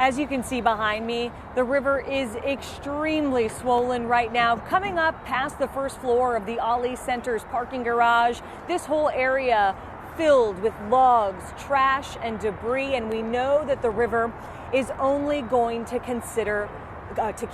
As you can see behind me, the river is extremely swollen right now. Coming up past the first floor of the Ali Center's parking garage, this whole area filled with logs, trash, and debris, and we know that the river is only going to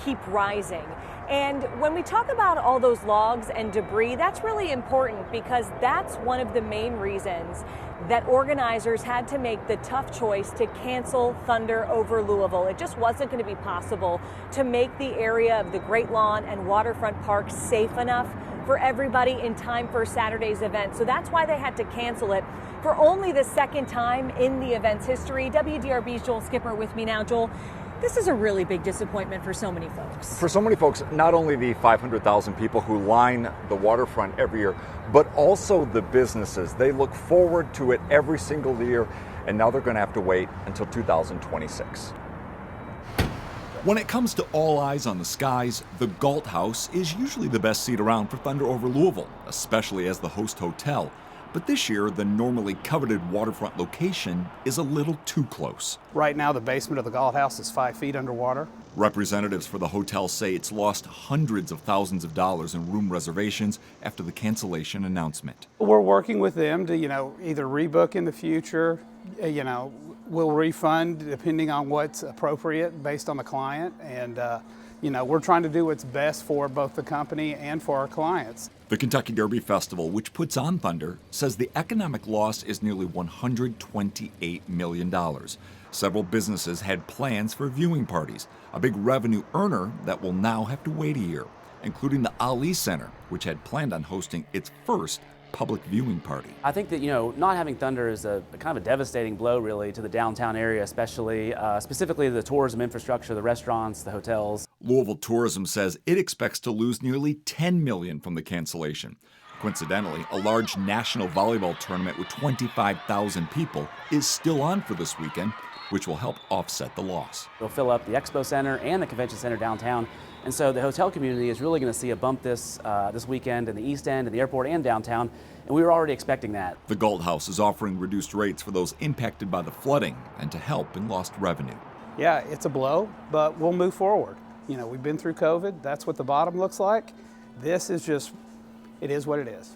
keep rising. And when we talk about all those logs and debris, that's really important because that's one of the main reasons that organizers had to make the tough choice to cancel Thunder Over Louisville. It just wasn't going to be possible to make the area of the Great Lawn and Waterfront Park safe enough for everybody in time for Saturday's event. So that's why they had to cancel it for only the second time in the event's history. WDRB's Joel Skipper with me now. Joel, this is a really big disappointment for so many folks. For so many folks, not only the 500,000 people who line the waterfront every year, but also the businesses. They look forward to it every single year, and now they're going to have to wait until 2026. When it comes to all eyes on the skies, the Galt House is usually the best seat around for Thunder Over Louisville, especially as the host hotel. But this year, the normally coveted waterfront location is a little too close. Right now, the basement of the Galt House is 5 feet underwater. Representatives for the hotel say it's lost hundreds of thousands of dollars in room reservations after the cancellation announcement. We're working with them to, either rebook in the future, we'll refund depending on what's appropriate based on the client. And, we're trying to do what's best for both the company and for our clients. The Kentucky Derby Festival, which puts on Thunder, says the economic loss is nearly $128 million. Several businesses had plans for viewing parties, a big revenue earner that will now have to wait a year, including the Ali Center, which had planned on hosting its first public viewing party. I think that, not having Thunder is a kind of a devastating blow, really, to the downtown area, especially, specifically the tourism infrastructure, the restaurants, the hotels. Louisville Tourism says it expects to lose nearly $10 million from the cancellation. Coincidentally, a large national volleyball tournament with 25,000 people is still on for this weekend, which will help offset the loss. It'll fill up the Expo Center and the Convention Center downtown. And so the hotel community is really going to see a bump this weekend in the East End and the airport and downtown, and we were already expecting that. The Galt House is offering reduced rates for those impacted by the flooding and to help in lost revenue. Yeah, it's a blow, but we'll move forward. We've been through COVID. That's what the bottom looks like. This is just, it is what it is.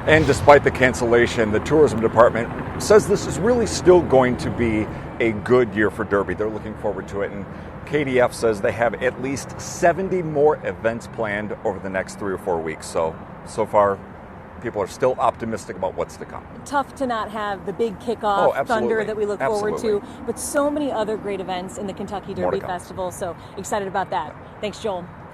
And despite the cancellation, the tourism department says this is really still going to be a good year for Derby. They're looking forward to it. And KDF says they have at least 70 more events planned over the next 3 or 4 weeks. So far, people are still optimistic about what's to come. Tough to not have the big kickoff Thunder that we look forward to, but so many other great events in the Kentucky Derby Festival. So excited about that. Thanks, Joel.